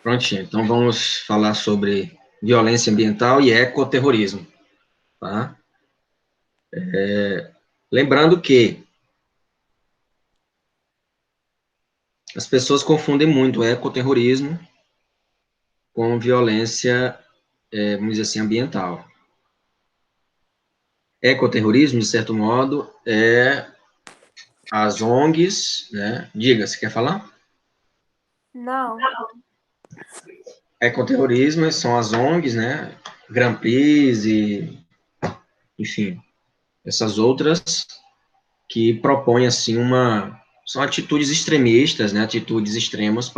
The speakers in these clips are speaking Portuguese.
Prontinho, então vamos falar sobre violência ambiental e ecoterrorismo, tá? Lembrando que as pessoas confundem muito ecoterrorismo com violência, vamos dizer assim, ambiental. Ecoterrorismo, de certo modo, é as ONGs, né? Diga, você quer falar? Não. Ecoterrorismo são as ONGs, né? Greenpeace e, enfim, essas outras que propõem, assim, são atitudes extremistas, né? Atitudes extremas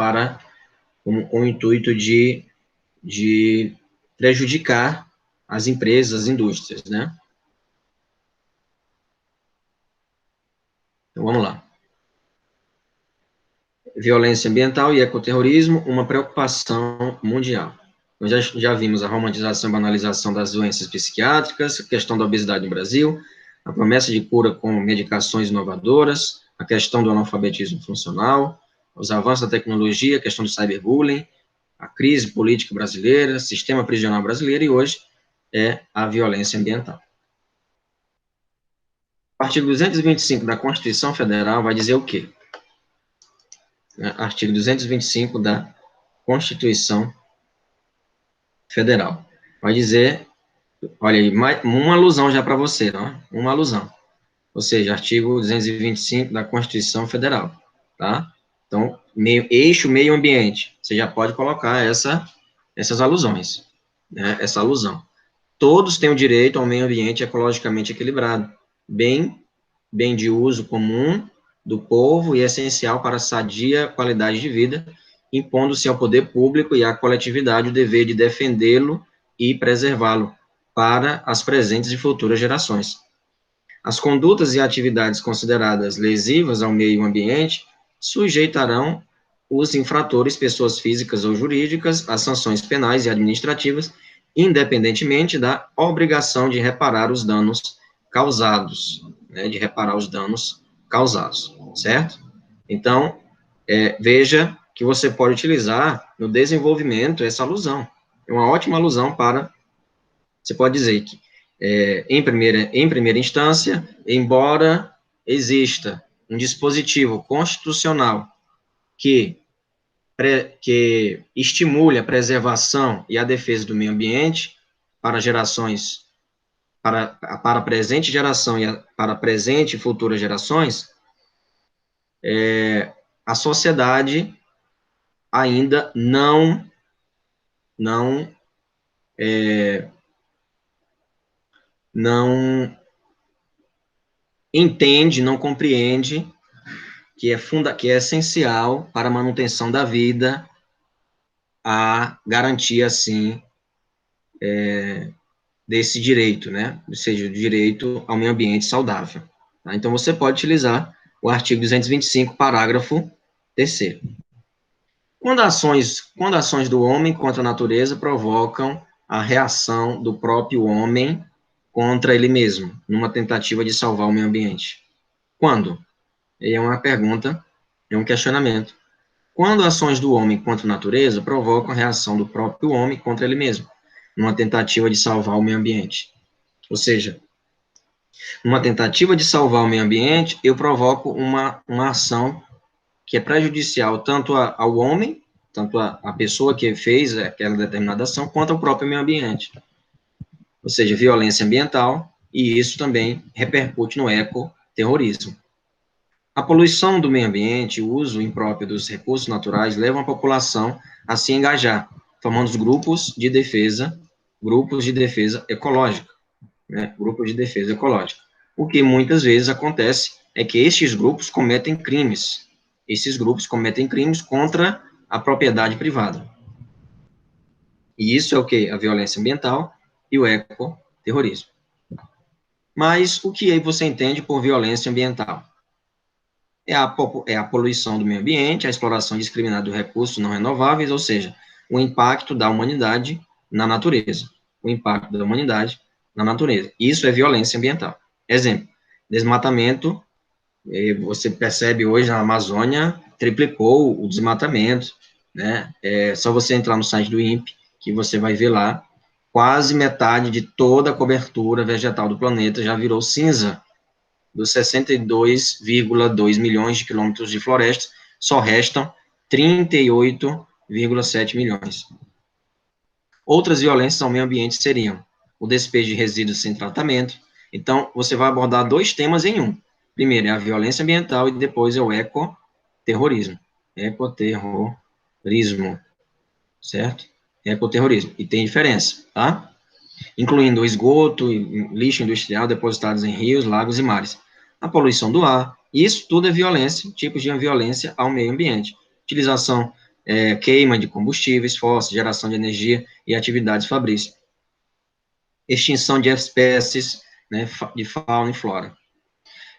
com o intuito de prejudicar as empresas, as indústrias, né? Então, vamos lá. Violência ambiental e ecoterrorismo, uma preocupação mundial. Nós já vimos a romantização e banalização das doenças psiquiátricas, a questão da obesidade no Brasil, a promessa de cura com medicações inovadoras, a questão do analfabetismo funcional, os avanços da tecnologia, a questão do cyberbullying, a crise política brasileira, sistema prisional brasileiro e hoje é a violência ambiental. O artigo 225 da Constituição Federal vai dizer o quê? Artigo 225 da Constituição Federal. Vai dizer, olha aí, uma alusão já para você, não? Uma alusão. Ou seja, artigo 225 da Constituição Federal, tá? Então, eixo meio ambiente, você já pode colocar essas alusões, né? Essa alusão. Todos têm o direito ao meio ambiente ecologicamente equilibrado, bem de uso comum do povo e essencial para a sadia qualidade de vida, impondo-se ao poder público e à coletividade o dever de defendê-lo e preservá-lo para as presentes e futuras gerações. As condutas e atividades consideradas lesivas ao meio ambiente sujeitarão os infratores, pessoas físicas ou jurídicas, às sanções penais e administrativas, independentemente da obrigação de reparar os danos causados, né, de reparar os danos causados, certo? Então, veja que você pode utilizar no desenvolvimento essa alusão. É uma ótima alusão para, você pode dizer que, em primeira instância, embora exista um dispositivo constitucional que estimule a preservação e a defesa do meio ambiente para gerações, para a presente geração e para presente e futuras gerações, a sociedade ainda não entende, não compreende que é essencial para a manutenção da vida a garantia, assim, desse direito, né? Ou seja, o direito ao meio ambiente saudável. Tá? Então, você pode utilizar o artigo 225, parágrafo 3º. Quando ações do homem contra a natureza provocam a reação do próprio homem contra ele mesmo, numa tentativa de salvar o meio ambiente. Quando? É uma pergunta, é um questionamento. Quando ações do homem contra a natureza provocam a reação do próprio homem contra ele mesmo, numa tentativa de salvar o meio ambiente. Ou seja, numa tentativa de salvar o meio ambiente, eu provoco uma ação que é prejudicial tanto ao homem, tanto a pessoa que fez aquela determinada ação, quanto ao próprio meio ambiente. Ou seja, violência ambiental, e isso também repercute no ecoterrorismo. A poluição do meio ambiente e o uso impróprio dos recursos naturais levam a população a se engajar, formando grupos de defesa ecológica, né? Grupos de defesa ecológica. O que muitas vezes acontece é que estes grupos cometem crimes. Esses grupos cometem crimes contra a propriedade privada. E isso é o que? A violência ambiental e o ecoterrorismo. Mas o que aí você entende por violência ambiental? É a poluição do meio ambiente, a exploração indiscriminada de recursos não renováveis, ou seja, o impacto da humanidade na natureza. O impacto da humanidade na natureza. Isso é violência ambiental. Exemplo, desmatamento, você percebe hoje na Amazônia, triplicou o desmatamento, né? É só você entrar no site do INPE, que você vai ver lá, quase metade de toda a cobertura vegetal do planeta já virou cinza. Dos 62,2 milhões de quilômetros de floresta, só restam 38,7 milhões. Outras violências ao meio ambiente seriam o despejo de resíduos sem tratamento. Então, você vai abordar dois temas em um. Primeiro é a violência ambiental e depois é o ecoterrorismo. Ecoterrorismo, certo? Ecoterrorismo. E tem diferença, tá? Incluindo o esgoto, lixo industrial depositados em rios, lagos e mares. A poluição do ar, isso tudo é violência, tipos de violência ao meio ambiente. Utilização, queima de combustíveis fósseis, geração de energia e atividades fabris. Extinção de espécies, né, de fauna e flora.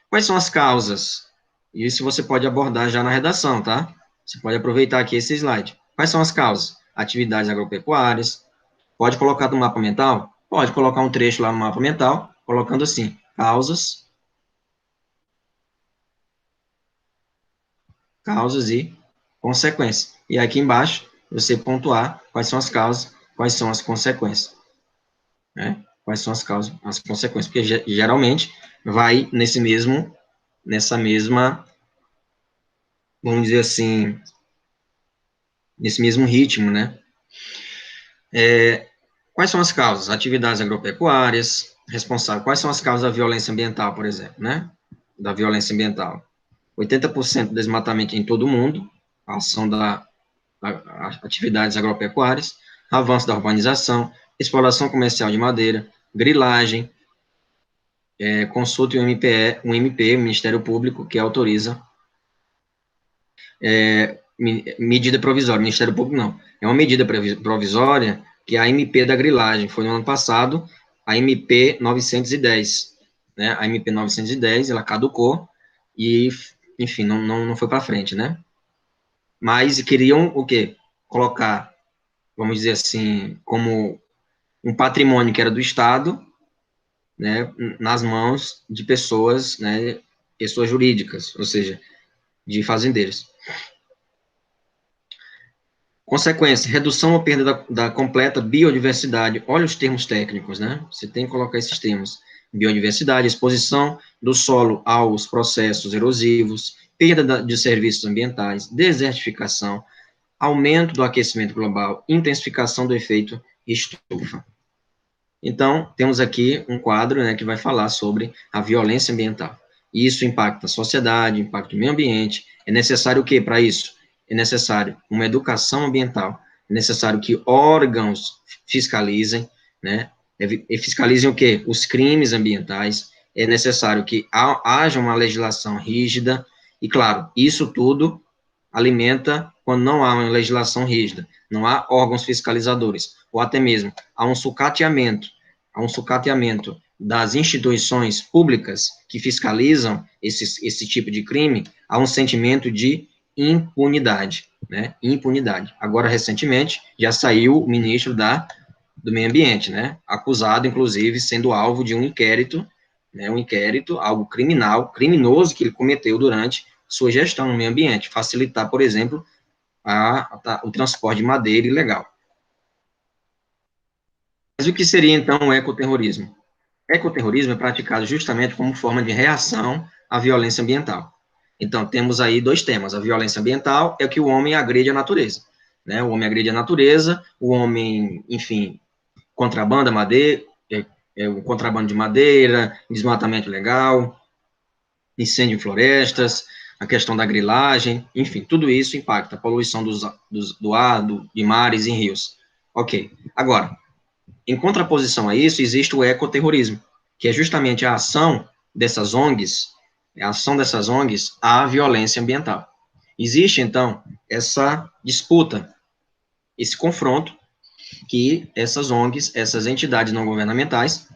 Quais são as causas? Isso você pode abordar já na redação, tá? Você pode aproveitar aqui esse slide. Quais são as causas? Atividades agropecuárias. Pode colocar no mapa mental? Pode colocar um trecho lá no mapa mental, colocando assim, causas e consequências. E aqui embaixo, você pontuar quais são as causas, quais são as consequências. Né? Quais são as causas, as consequências, porque geralmente vai nessa mesma, vamos dizer assim, nesse mesmo ritmo, né? Quais são as causas? Atividades agropecuárias, responsável. Quais são as causas da violência ambiental, por exemplo, né? Da violência ambiental. 80% do desmatamento em todo o mundo, a ação da atividades agropecuárias, avanço da urbanização, exploração comercial de madeira, grilagem, consulta o MP, o Ministério Público, que autoriza medida provisória, Ministério Público não, é uma medida provisória que é a MP da grilagem, foi no ano passado, a MP 910, né, a MP 910, ela caducou, e, enfim, não foi para frente, né, mas queriam o quê? Colocar, vamos dizer assim, como um patrimônio que era do Estado, né, nas mãos de pessoas, né, pessoas jurídicas, ou seja, de fazendeiros. Consequência, redução ou perda da completa biodiversidade. Olha os termos técnicos, né? Você tem que colocar esses termos. Biodiversidade, exposição do solo aos processos erosivos, perda de serviços ambientais, desertificação, aumento do aquecimento global, intensificação do efeito estufa. Então, temos aqui um quadro, né, que vai falar sobre a violência ambiental. Isso impacta a sociedade, impacta o meio ambiente. É necessário o quê para isso? É necessário uma educação ambiental, é necessário que órgãos fiscalizem, né, e fiscalizem o quê? Os crimes ambientais, é necessário que haja uma legislação rígida, e claro, isso tudo alimenta quando não há uma legislação rígida, não há órgãos fiscalizadores, ou até mesmo há um sucateamento das instituições públicas que fiscalizam esse tipo de crime, há um sentimento de impunidade, né? Impunidade. Agora, recentemente, já saiu o ministro do Meio Ambiente, né? Acusado, inclusive, sendo alvo de um inquérito, né? Um inquérito, algo criminoso que ele cometeu durante sua gestão no meio ambiente, facilitar, por exemplo, o transporte de madeira ilegal. Mas o que seria, então, o ecoterrorismo? Ecoterrorismo é praticado justamente como forma de reação à violência ambiental. Então, temos aí dois temas. A violência ambiental é que o homem agride a natureza. Né? O homem agride a natureza, o homem, enfim, contrabanda madeira, o contrabando de madeira, desmatamento ilegal, incêndio em florestas, a questão da grilagem, enfim, tudo isso impacta a poluição do ar, de mares e rios. Ok. Agora, em contraposição a isso, existe o ecoterrorismo, que é justamente a ação dessas ONGs à violência ambiental. Existe, então, essa disputa, esse confronto que essas ONGs, essas entidades não governamentais,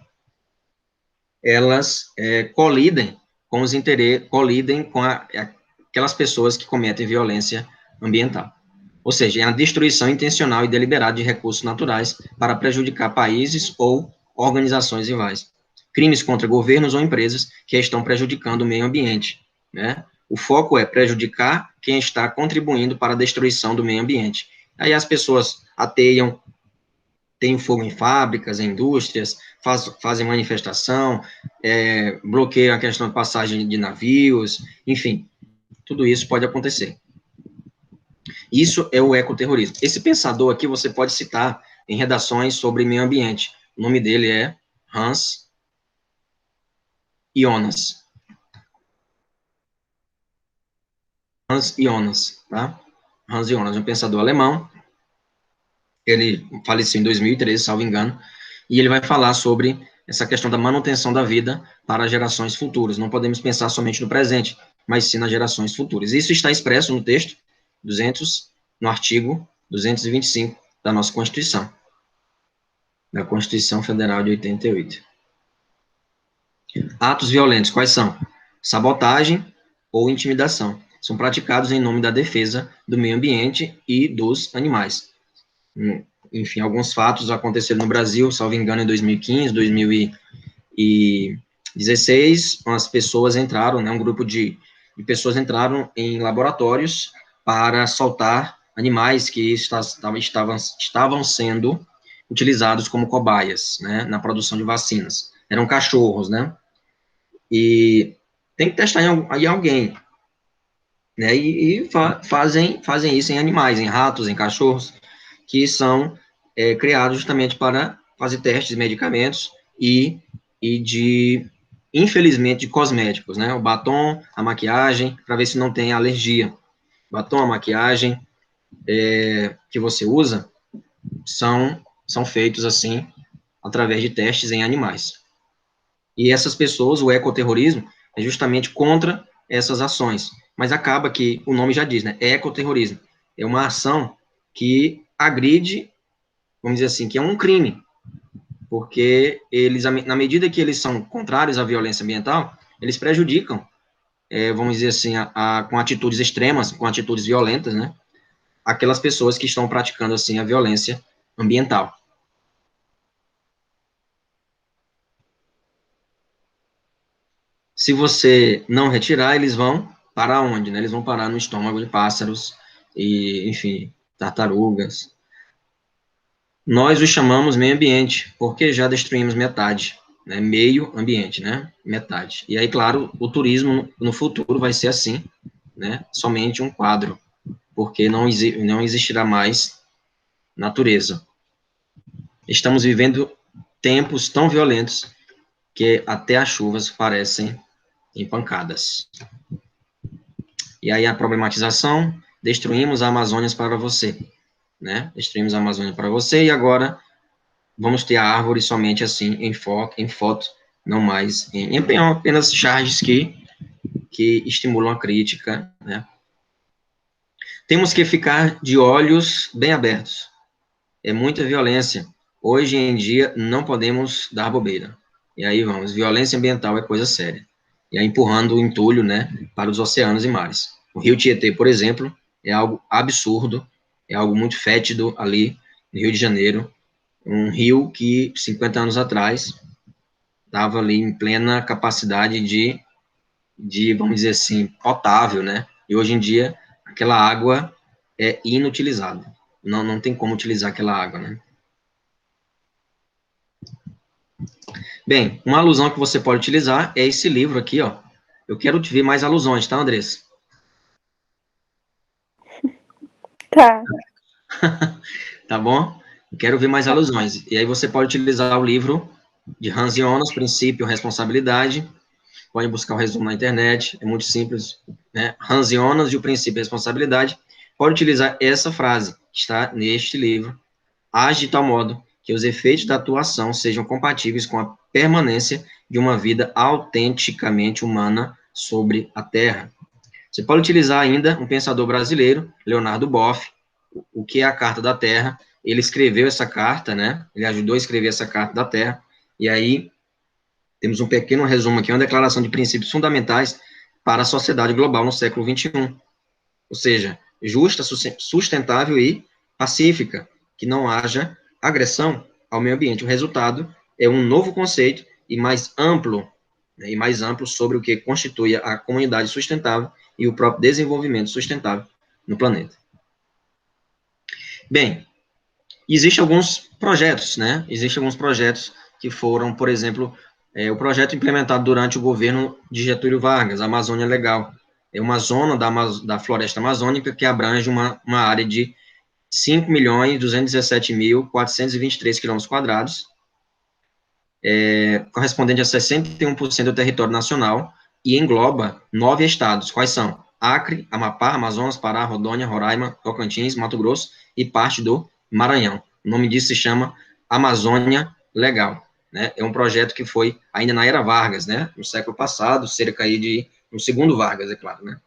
elas colidem com os interesses, colidem com aquelas pessoas que cometem violência ambiental. Ou seja, é a destruição intencional e deliberada de recursos naturais para prejudicar países ou organizações rivais. Crimes contra governos ou empresas que estão prejudicando o meio ambiente, né? O foco é prejudicar quem está contribuindo para a destruição do meio ambiente. Aí as pessoas ateiam, têm fogo em fábricas, em indústrias, fazem manifestação, bloqueiam a questão de passagem de navios, enfim, tudo isso pode acontecer. Isso é o ecoterrorismo. Esse pensador aqui você pode citar em redações sobre meio ambiente. O nome dele é Hans Jonas. Hans Jonas, tá? Hans Jonas, um pensador alemão. Ele faleceu em 2013, salvo engano, e ele vai falar sobre essa questão da manutenção da vida para gerações futuras. Não podemos pensar somente no presente, mas sim nas gerações futuras. Isso está expresso no texto 200, no artigo 225 da nossa Constituição, da Constituição Federal de 88. Atos violentos, quais são? Sabotagem ou intimidação. São praticados em nome da defesa do meio ambiente e dos animais. Enfim, alguns fatos aconteceram no Brasil, salvo engano, em 2015, 2016, as pessoas entraram, né, um grupo de pessoas entraram em laboratórios para soltar animais que estavam sendo utilizados como cobaias, né, na produção de vacinas. Eram cachorros, né, e tem que testar em alguém, né, e fazem isso em animais, em ratos, em cachorros, que são criados justamente para fazer testes de medicamentos e infelizmente, de cosméticos, né? O batom, a maquiagem, para ver se não tem alergia. Batom, a maquiagem que você usa são feitos assim, através de testes em animais. E essas pessoas, o ecoterrorismo, é justamente contra essas ações. Mas acaba que, o nome já diz, né? Ecoterrorismo. É uma ação que agride, vamos dizer assim, que é um crime, porque eles, na medida que eles são contrários à violência ambiental, eles prejudicam, vamos dizer assim, com atitudes extremas, com atitudes violentas, né, aquelas pessoas que estão praticando, assim, a violência ambiental. Se você não retirar, eles vão parar onde, né? Eles vão parar no estômago de pássaros e, enfim, tartarugas. Nós os chamamos meio ambiente, porque já destruímos metade, né? Meio ambiente, né? Metade. E aí, claro, o turismo no futuro vai ser assim, né? Somente um quadro, porque não existirá mais natureza. Estamos vivendo tempos tão violentos que até as chuvas parecem em pancadas. E aí a problematização, destruímos a Amazônia para você, né? Destruímos a Amazônia para você e agora vamos ter a árvore somente assim, em foto, não mais em apenas charges que estimulam a crítica, né? Temos que ficar de olhos bem abertos. É muita violência. Hoje em dia não podemos dar bobeira. E aí vamos, violência ambiental é coisa séria. E aí empurrando o entulho, né, para os oceanos e mares. O Rio Tietê, por exemplo, é algo absurdo, é algo muito fétido ali no Rio de Janeiro, um rio que 50 anos atrás estava ali em plena capacidade vamos dizer assim, potável, né? E hoje em dia aquela água é inutilizada. Não tem como utilizar aquela água, né? Bem, uma alusão que você pode utilizar é esse livro aqui, ó. Eu quero te ver mais alusões, tá, Andressa? Tá. Tá bom? Eu quero ver mais alusões. E aí você pode utilizar o livro de Hans Jonas, Princípio, Responsabilidade. Pode buscar o resumo na internet, é muito simples, né? Hans Jonas e o Princípio e Responsabilidade. Pode utilizar essa frase que está neste livro. Age de tal modo que os efeitos da tua ação sejam compatíveis com a permanência de uma vida autenticamente humana sobre a Terra. Você pode utilizar ainda um pensador brasileiro, Leonardo Boff, o que é a Carta da Terra. Ele escreveu essa carta, né? Ele ajudou a escrever essa Carta da Terra. E aí temos um pequeno resumo aqui, uma declaração de princípios fundamentais para a sociedade global no século XXI. Ou seja, justa, sustentável e pacífica, que não haja agressão ao meio ambiente. O resultado é um novo conceito e mais amplo né, e mais amplo sobre o que constitui a comunidade sustentável e o próprio desenvolvimento sustentável no planeta. Bem, existem alguns projetos, né? Existem alguns projetos que foram, por exemplo, o projeto implementado durante o governo de Getúlio Vargas, a Amazônia Legal. É uma zona da floresta amazônica que abrange uma área de 5.217.423 quilômetros quadrados, correspondente a 61% do território nacional, e engloba 9 estados. Quais são? Acre, Amapá, Amazonas, Pará, Rondônia, Roraima, Tocantins, Mato Grosso e parte do Maranhão. O nome disso se chama Amazônia Legal, né? É um projeto que foi ainda na era Vargas, né? No século passado, cerca aí no segundo Vargas, é claro, né?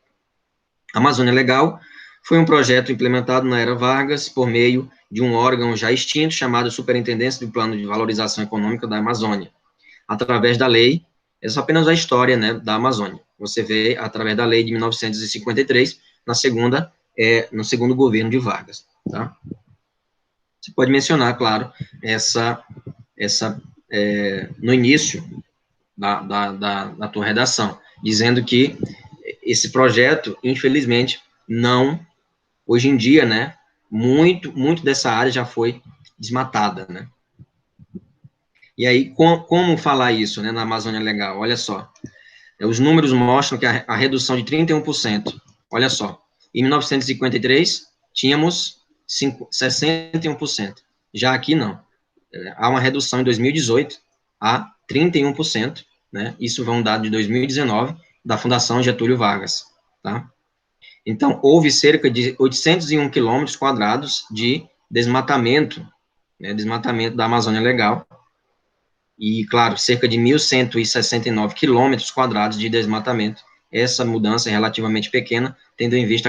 Amazônia Legal foi um projeto implementado na era Vargas por meio de um órgão já extinto chamado Superintendência do Plano de Valorização Econômica da Amazônia, através da lei, essa é apenas a história, né, da Amazônia. Você vê através da lei de 1953, no segundo governo de Vargas, tá? Você pode mencionar, claro, no início da tua redação, dizendo que esse projeto, infelizmente, não, hoje em dia, né, muito dessa área já foi desmatada, né? E aí, como falar isso, né, na Amazônia Legal? Olha só, os números mostram que a redução de 31%, olha só, em 1953, tínhamos 61%, já aqui não. Há uma redução em 2018 a 31%, né, isso é um dado de 2019, da Fundação Getúlio Vargas, tá? Então, houve cerca de 801 quilômetros quadrados de desmatamento, né, desmatamento da Amazônia Legal, e, claro, cerca de 1.169 quilômetros quadrados de desmatamento. Essa mudança é relativamente pequena, tendo em vista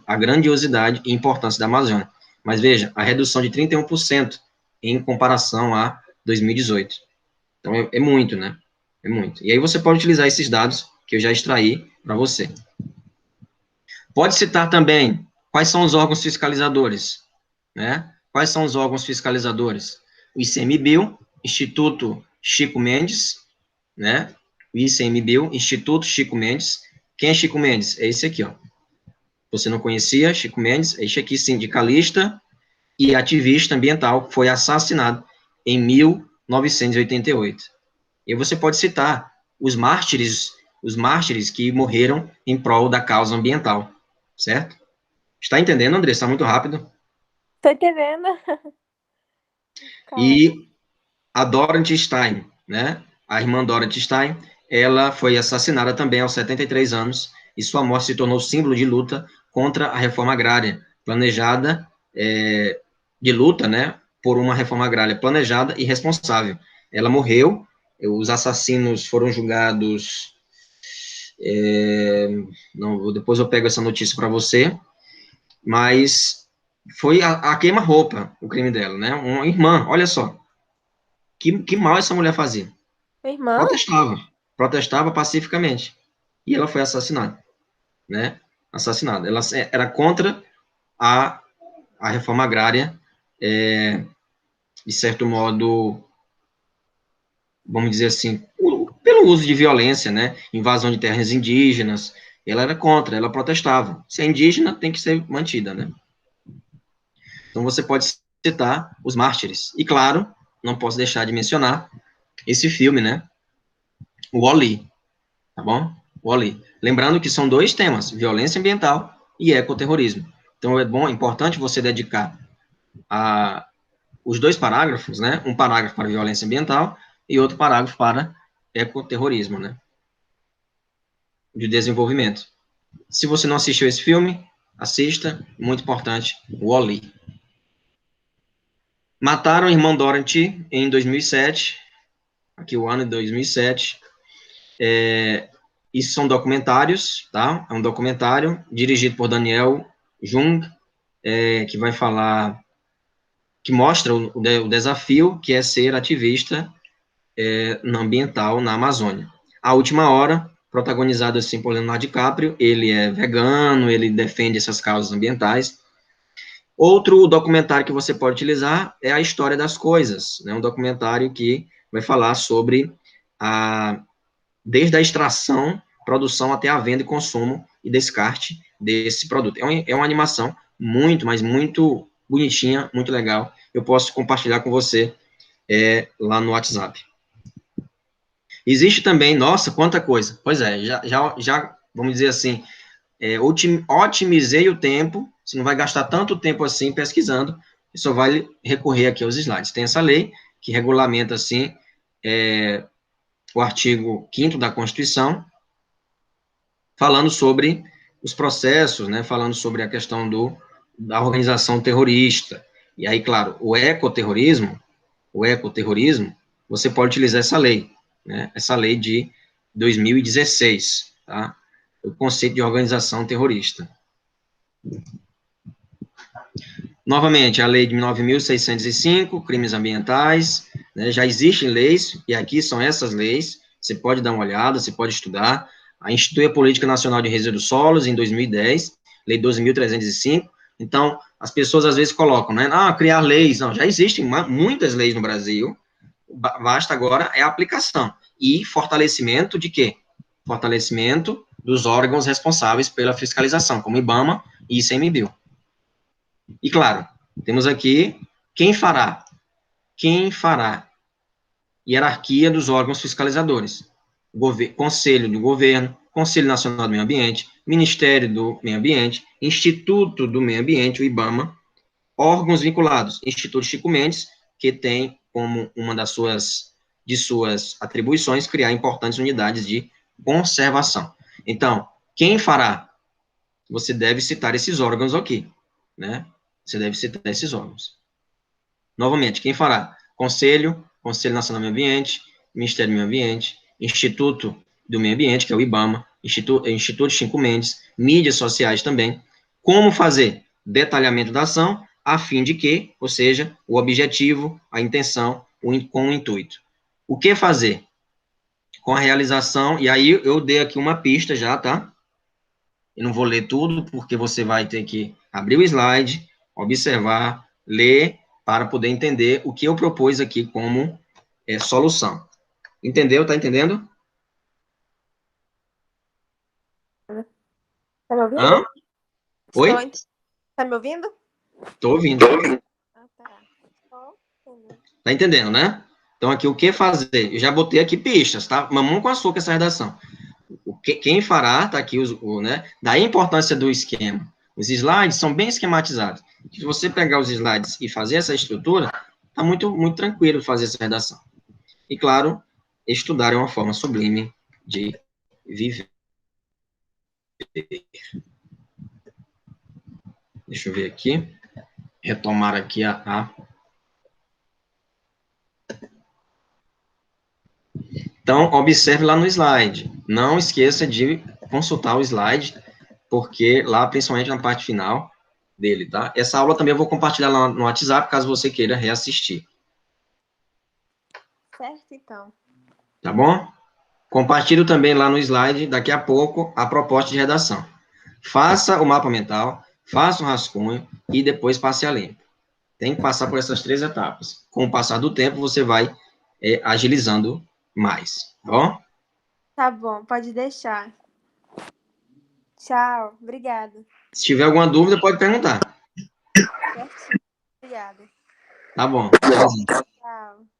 a grandiosidade e importância da Amazônia. Mas veja, a redução de 31% em comparação a 2018. Então, é muito, né? É muito. E aí você pode utilizar esses dados que eu já extraí para você. Pode citar também quais são os órgãos fiscalizadores, né? Quais são os órgãos fiscalizadores? O ICMBio, Instituto Chico Mendes, né? O ICMBio, Instituto Chico Mendes. Quem é Chico Mendes? É esse aqui, ó. Você não conhecia Chico Mendes? É esse aqui, sindicalista e ativista ambiental, foi assassinado em 1988. E você pode citar os mártires que morreram em prol da causa ambiental, certo? Está entendendo, André? Está muito rápido. Tô entendendo. Calma. E a Dorothy Stein, né? A irmã Dorothy Stein, ela foi assassinada também aos 73 anos, e sua morte se tornou símbolo de luta contra a reforma agrária planejada, de luta, né, por uma reforma agrária planejada e responsável. Ela morreu, os assassinos foram julgados, não, depois eu pego essa notícia para você, mas foi a queima-roupa o crime dela, né? Uma irmã, olha só, que mal essa mulher fazia. Minha irmã? Protestava pacificamente. E ela foi assassinada, né? Assassinada. Ela era contra a, a reforma agrária, de certo modo, vamos dizer assim, pelo uso de violência, né? Invasão de terras indígenas. Ela era contra, ela protestava. Se é indígena, tem que ser mantida, né? Então, você pode citar os mártires. E, claro, não posso deixar de mencionar esse filme, né? O Wall-E, tá bom? Wall-E. Lembrando que são dois temas, violência ambiental e ecoterrorismo. Então, é importante você dedicar os dois parágrafos, né? Um parágrafo para violência ambiental e outro parágrafo para ecoterrorismo, né? De desenvolvimento. Se você não assistiu esse filme, assista, muito importante, Wall-E. Mataram o irmão Dorothy em 2007, aqui o ano de 2007. Isso são documentários, tá? É um documentário dirigido por Daniel Jung, que vai falar, que mostra o desafio que é ser ativista ambiental na Amazônia. A Última Hora, protagonizado assim por Leonardo DiCaprio, ele é vegano, ele defende essas causas ambientais. Outro documentário que você pode utilizar é A História das Coisas, né? Um documentário que vai falar sobre desde a extração, produção até a venda e consumo e descarte desse produto. É uma animação muito, mas muito bonitinha, muito legal. Eu posso compartilhar com você lá no WhatsApp. Existe também, nossa, quanta coisa. Pois é, já vamos dizer assim, otimizei o tempo, você não vai gastar tanto tempo assim pesquisando, você só vai recorrer aqui aos slides. Tem essa lei que regulamenta, assim, o artigo 5º da Constituição, falando sobre os processos, né, falando sobre a questão da organização terrorista. E aí, claro, o ecoterrorismo, você pode utilizar essa lei, né, essa lei de 2016, tá? O conceito de organização terrorista. Novamente, a lei de 9.605, crimes ambientais, né, já existem leis, e aqui são essas leis, você pode dar uma olhada, você pode estudar. A institui a Política Nacional de Resíduos Sólidos, em 2010, lei 12.305. Então, as pessoas às vezes colocam, né, criar leis. Não, já existem muitas leis no Brasil, basta agora a aplicação. E fortalecimento de quê? Fortalecimento dos órgãos responsáveis pela fiscalização, como IBAMA e ICMBio. E, claro, temos aqui quem fará. Quem fará? Hierarquia dos órgãos fiscalizadores. Conselho do Governo, Conselho Nacional do Meio Ambiente, Ministério do Meio Ambiente, Instituto do Meio Ambiente, o IBAMA, órgãos vinculados, Instituto Chico Mendes, que tem como uma de suas atribuições criar importantes unidades de conservação. Então, quem fará? Você deve citar esses órgãos aqui, né? Você deve citar esses órgãos. Novamente, quem fará? Conselho Nacional do Meio Ambiente, Ministério do Meio Ambiente, Instituto do Meio Ambiente, que é o IBAMA, Instituto Chico Mendes, mídias sociais também. Como fazer? Detalhamento da ação, a fim de que, ou seja, o objetivo, a intenção, com o intuito. O que fazer? Com a realização, e aí eu dei aqui uma pista já, tá? Eu não vou ler tudo, porque você vai ter que abrir o slide, observar, ler, para poder entender o que eu propus aqui como solução. Entendeu? Tá entendendo? Tá me ouvindo? Hã? Oi? Tá me ouvindo? Tô ouvindo. Ah, tá. Tá entendendo, né? Então, aqui, o que fazer? Eu já botei aqui pistas, tá? Mamão com açúcar essa redação. Quem fará, tá aqui, né? Daí a importância do esquema. Os slides são bem esquematizados. Se você pegar os slides e fazer essa estrutura, tá muito, muito tranquilo fazer essa redação. E, claro, estudar é uma forma sublime de viver. Deixa eu ver aqui. Retomar aqui Então, observe lá no slide. Não esqueça de consultar o slide, porque lá, principalmente na parte final dele, tá? Essa aula também eu vou compartilhar lá no WhatsApp, caso você queira reassistir. Certo, então. Tá bom? Compartilho também lá no slide, daqui a pouco, a proposta de redação. Faça o mapa mental, faça um rascunho e depois passe a limpo. Tem que passar por essas 3 etapas. Com o passar do tempo, você vai agilizando mais, tá bom? Tá bom, pode deixar. Tchau, obrigada. Se tiver alguma dúvida, pode perguntar. Certinho, obrigada. Tá bom. Tchauzinho. Tchau.